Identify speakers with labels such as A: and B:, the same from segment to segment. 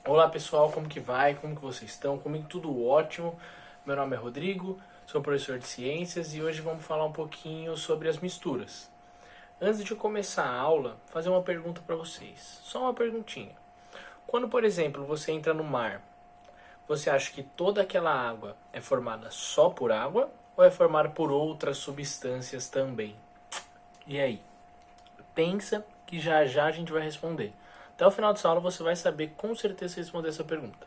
A: Olá pessoal, como que vai? Como que vocês estão? Comigo tudo ótimo. Meu nome é Rodrigo, sou professor de ciências e hoje vamos falar um pouquinho sobre as misturas. Antes de começar a aula, fazer uma pergunta para vocês. Só uma perguntinha. Quando, por exemplo, você entra no mar, você acha que toda aquela água é formada só por água ou é formada por outras substâncias também? E aí? Pensa que já já a gente vai responder. Até o final dessa aula você vai saber com certeza responder essa pergunta.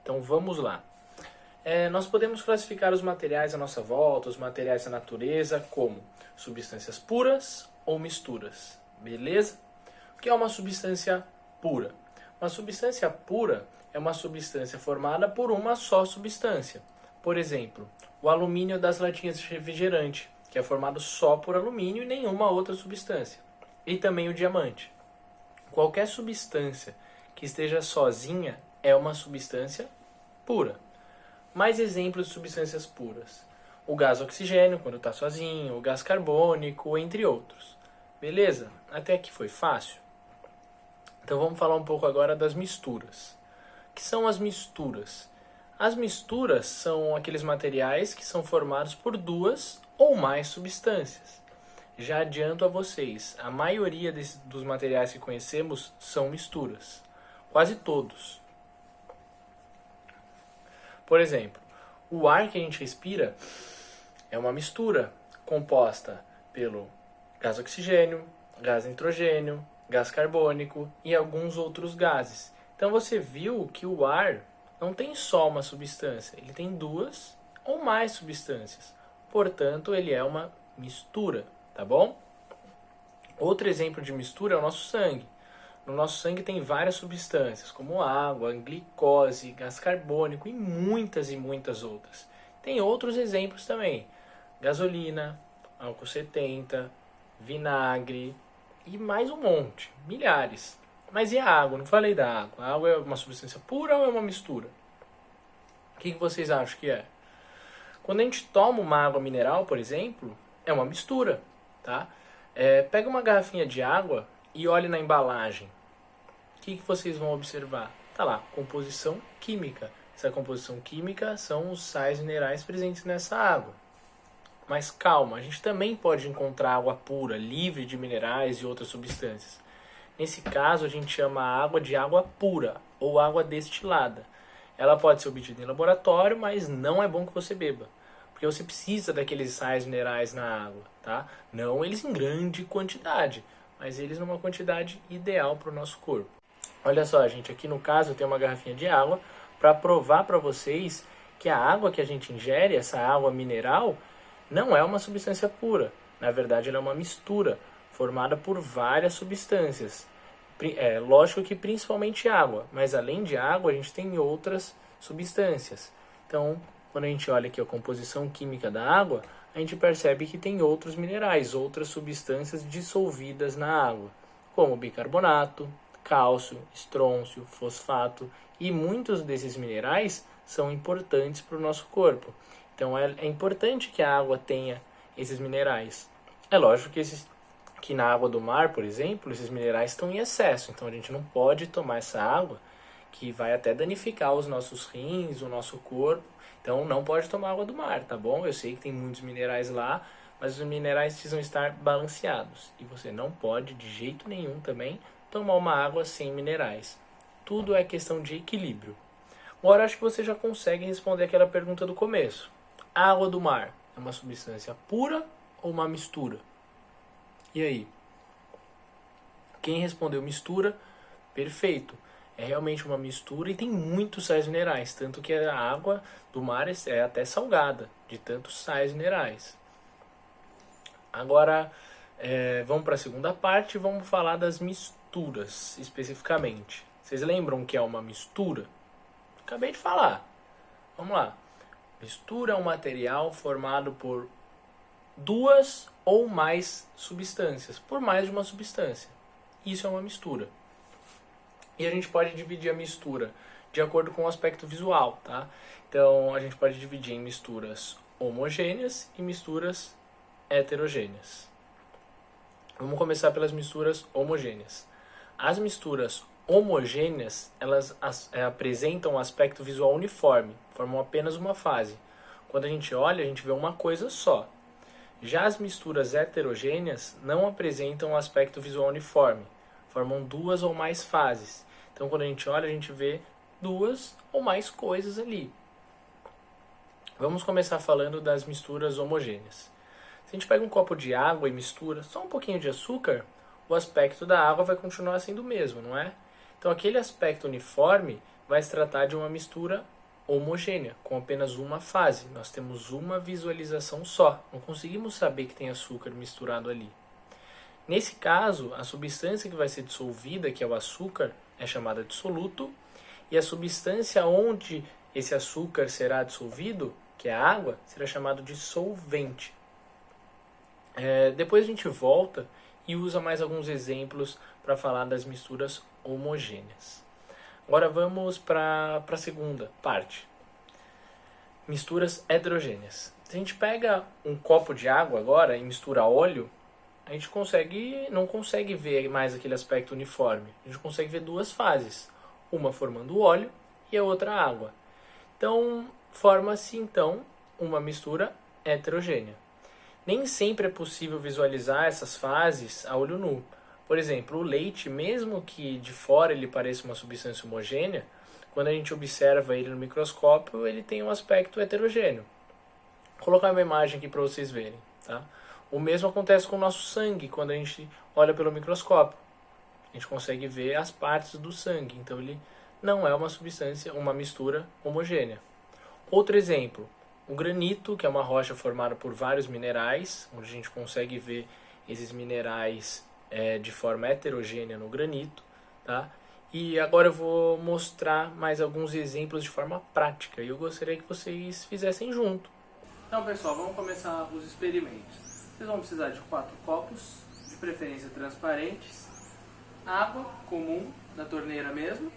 A: Então vamos lá. Nós podemos classificar os materiais à nossa volta, os materiais da natureza, como substâncias puras ou misturas. Beleza? O que é uma substância pura? Uma substância pura é uma substância formada por uma só substância. Por exemplo, o alumínio das latinhas de refrigerante, que é formado só por alumínio e nenhuma outra substância. E também o diamante. Qualquer substância que esteja sozinha é uma substância pura. Mais exemplos de substâncias puras. O gás oxigênio, quando está sozinho, o gás carbônico, entre outros. Beleza? Até aqui foi fácil? Então vamos falar um pouco agora das misturas. O que são as misturas? As misturas são aqueles materiais que são formados por duas ou mais substâncias. Já adianto a vocês, a maioria dos materiais que conhecemos são misturas. Quase todos. Por exemplo, o ar que a gente respira é uma mistura composta pelo gás oxigênio, gás nitrogênio, gás carbônico e alguns outros gases. Então você viu que o ar não tem só uma substância, ele tem duas ou mais substâncias. Portanto, ele é uma mistura, tá bom? Outro exemplo de mistura é o nosso sangue. No nosso sangue tem várias substâncias, como água, glicose, gás carbônico e muitas outras. Tem outros exemplos também: gasolina, álcool 70, vinagre e mais um monte, milhares. Mas e a água? Não falei da água. A água é uma substância pura ou é uma mistura? O que vocês acham que é? Quando a gente toma uma água mineral, por exemplo, é uma mistura, tá? Pega uma garrafinha de água e olhe na embalagem. O que vocês vão observar? Tá lá, composição química. Essa composição química são os sais minerais presentes nessa água. Mas calma, a gente também pode encontrar água pura, livre de minerais e outras substâncias. Nesse caso, a gente chama a água de água pura ou água destilada. Ela pode ser obtida em laboratório, mas não é bom que você beba, porque você precisa daqueles sais minerais na água, tá? Não eles em grande quantidade, mas eles numa quantidade ideal para o nosso corpo. Olha só, gente, aqui no caso eu tenho uma garrafinha de água para provar para vocês que a água que a gente ingere, essa água mineral, não é uma substância pura. Na verdade, ela é uma mistura formada por várias substâncias. Lógico que principalmente água, mas além de água a gente tem outras substâncias. Então, quando a gente olha aqui a composição química da água, a gente percebe que tem outros minerais, outras substâncias dissolvidas na água, como bicarbonato, cálcio, estrôncio, fosfato, e muitos desses minerais são importantes para o nosso corpo. Então é importante que a água tenha esses minerais. É lógico que na água do mar, por exemplo, esses minerais estão em excesso, então a gente não pode tomar essa água, que vai até danificar os nossos rins, o nosso corpo. Então não pode tomar água do mar, tá bom? Eu sei que tem muitos minerais lá, mas os minerais precisam estar balanceados. E você não pode, de jeito nenhum também, tomar uma água sem minerais. Tudo é questão de equilíbrio. Agora acho que você já consegue responder aquela pergunta do começo. A água do mar é uma substância pura ou uma mistura? E aí? Quem respondeu mistura? Perfeito. É realmente uma mistura e tem muitos sais minerais, tanto que a água do mar é até salgada, de tantos sais minerais. Agora, vamos para a segunda parte e vamos falar das misturas, especificamente. Vocês lembram o que é uma mistura? Acabei de falar. Vamos lá. Mistura é um material formado por duas ou mais substâncias, por mais de uma substância. Isso é uma mistura. E a gente pode dividir a mistura de acordo com o aspecto visual, tá? Então, a gente pode dividir em misturas homogêneas e misturas heterogêneas. Vamos começar pelas misturas homogêneas. As misturas homogêneas, elas apresentam um aspecto visual uniforme, formam apenas uma fase. Quando a gente olha, a gente vê uma coisa só. Já as misturas heterogêneas não apresentam um aspecto visual uniforme, formam duas ou mais fases. Então, quando a gente olha, a gente vê duas ou mais coisas ali. Vamos começar falando das misturas homogêneas. Se a gente pega um copo de água e mistura só um pouquinho de açúcar, o aspecto da água vai continuar sendo o mesmo, não é? Então, aquele aspecto uniforme vai se tratar de uma mistura homogênea, com apenas uma fase. Nós temos uma visualização só, não conseguimos saber que tem açúcar misturado ali. Nesse caso, a substância que vai ser dissolvida, que é o açúcar, é chamada de soluto, e a substância onde esse açúcar será dissolvido, que é a água, será chamado de solvente. Depois a gente volta e usa mais alguns exemplos para falar das misturas homogêneas. Agora vamos para a segunda parte. Misturas heterogêneas. Se a gente pega um copo de água agora e mistura óleo, a gente não consegue ver mais aquele aspecto uniforme. A gente consegue ver duas fases, uma formando o óleo e a outra a água. Então, forma-se então uma mistura heterogênea. Nem sempre é possível visualizar essas fases a olho nu. Por exemplo, o leite, mesmo que de fora ele pareça uma substância homogênea, quando a gente observa ele no microscópio, ele tem um aspecto heterogêneo. Vou colocar uma imagem aqui para vocês verem. Tá? O mesmo acontece com o nosso sangue, quando a gente olha pelo microscópio. A gente consegue ver as partes do sangue, então ele não é uma substância, uma mistura homogênea. Outro exemplo, o granito, que é uma rocha formada por vários minerais, onde a gente consegue ver esses minerais de forma heterogênea no granito, tá? E agora eu vou mostrar mais alguns exemplos de forma prática, e eu gostaria que vocês fizessem junto. Então, pessoal, vamos começar os experimentos. Vocês vão precisar de 4 copos, de preferência transparentes, água comum, da torneira mesmo,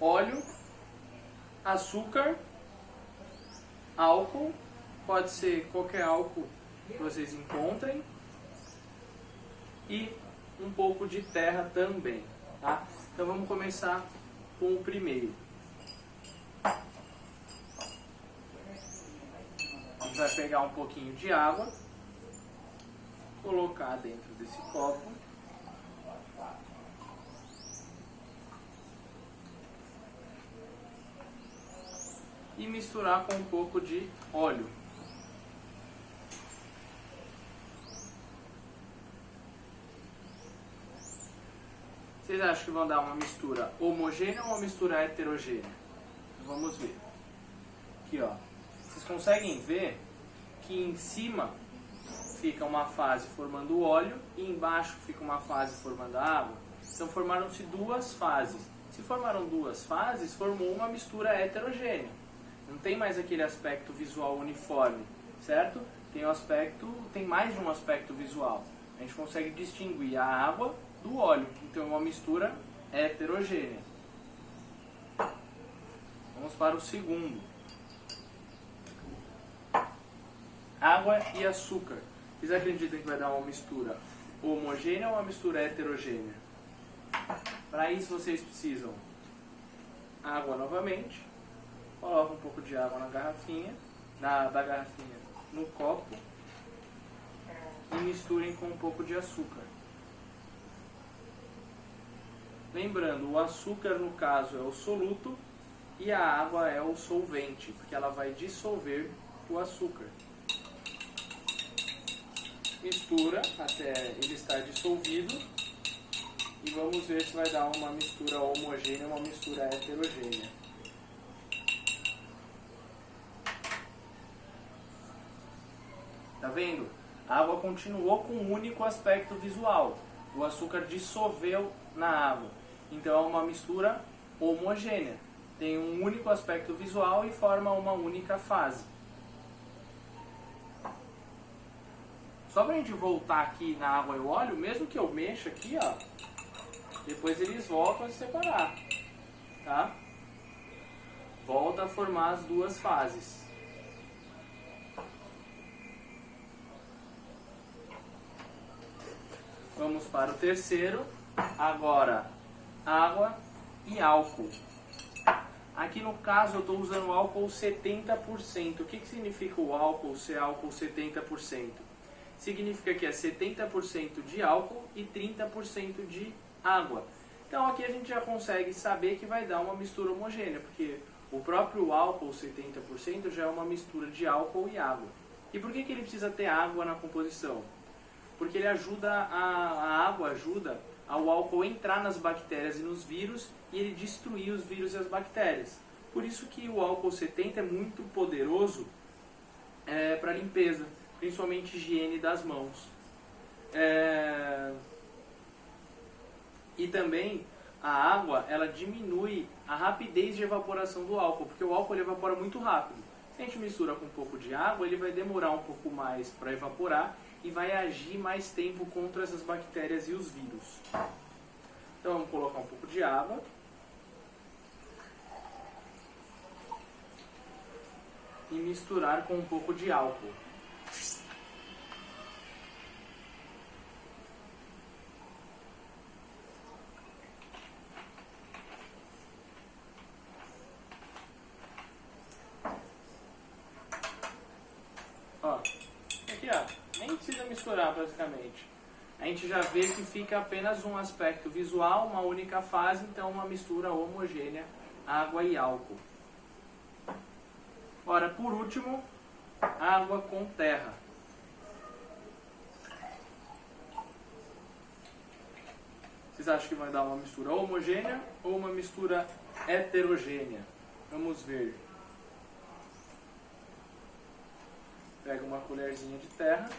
A: óleo, açúcar, álcool, pode ser qualquer álcool que vocês encontrem, e um pouco de terra também, tá? Então vamos começar com o primeiro. A gente vai pegar um pouquinho de água, colocar dentro desse copo, e misturar com um pouco de óleo. Vocês acham que vão dar uma mistura homogênea ou uma mistura heterogênea? Vamos ver. Aqui, ó. Vocês conseguem ver que em cima fica uma fase formando o óleo e embaixo fica uma fase formando a água? Então formaram-se duas fases. Se formaram duas fases, formou uma mistura heterogênea. Não tem mais aquele aspecto visual uniforme, certo? Tem mais de um aspecto visual. A gente consegue distinguir a água do óleo. Então é uma mistura heterogênea. Vamos para o segundo. Água e açúcar. Vocês acreditam que vai dar uma mistura homogênea ou uma mistura heterogênea? Para isso vocês precisam água novamente. Coloca um pouco de água na garrafinha, da garrafinha no copo e misturem com um pouco de açúcar. Lembrando, o açúcar no caso é o soluto e a água é o solvente, porque ela vai dissolver o açúcar. Mistura até ele estar dissolvido e vamos ver se vai dar uma mistura homogênea ou uma mistura heterogênea. Tá vendo? A água continuou com um único aspecto visual. O açúcar dissolveu na água. Então é uma mistura homogênea. Tem um único aspecto visual e forma uma única fase. Só pra gente voltar aqui na água e o óleo, mesmo que eu mexa aqui, ó, depois eles voltam a se separar, tá? Volta a formar as duas fases. Vamos para o terceiro. Agora, água e álcool. Aqui no caso eu estou usando álcool 70%. O que significa o álcool ser álcool 70%? Significa que é 70% de álcool e 30% de água. Então aqui a gente já consegue saber que vai dar uma mistura homogênea, porque o próprio álcool 70% já é uma mistura de álcool e água. E por que ele precisa ter água na composição? Porque ele ajuda, a água ajuda ao álcool entrar nas bactérias e nos vírus e ele destruir os vírus e as bactérias. Por isso que o álcool 70 é muito poderoso para limpeza, principalmente higiene das mãos. E também a água, ela diminui a rapidez de evaporação do álcool, porque o álcool ele evapora muito rápido. Se a gente mistura com um pouco de água, ele vai demorar um pouco mais para evaporar e vai agir mais tempo contra essas bactérias e os vírus. Então vamos colocar um pouco de água. E misturar com um pouco de álcool. Ó, aqui ó, nem precisa misturar praticamente. A gente já vê que fica apenas um aspecto visual, uma única fase, então uma mistura homogênea, água e álcool. Ora, por último, água com terra. Vocês acham que vai dar uma mistura homogênea ou uma mistura heterogênea? Vamos ver. Pega uma colherzinha de terra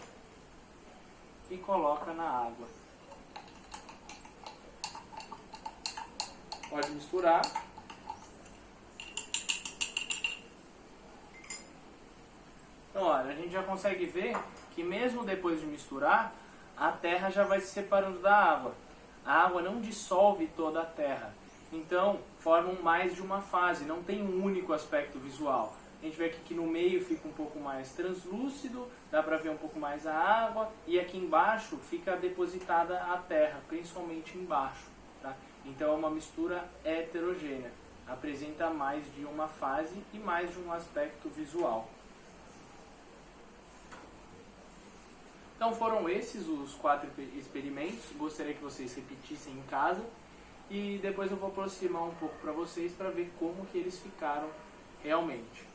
A: e coloca na água. Pode misturar. Então, olha, a gente já consegue ver que mesmo depois de misturar, a terra já vai se separando da água. A água não dissolve toda a terra. Então, formam mais de uma fase, não tem um único aspecto visual. A gente vê aqui que no meio fica um pouco mais translúcido, dá para ver um pouco mais a água, e aqui embaixo fica depositada a terra, principalmente embaixo. Tá? Então é uma mistura heterogênea, apresenta mais de uma fase e mais de um aspecto visual. Então foram esses os 4 experimentos, gostaria que vocês repetissem em casa e depois eu vou aproximar um pouco para vocês para ver como que eles ficaram realmente.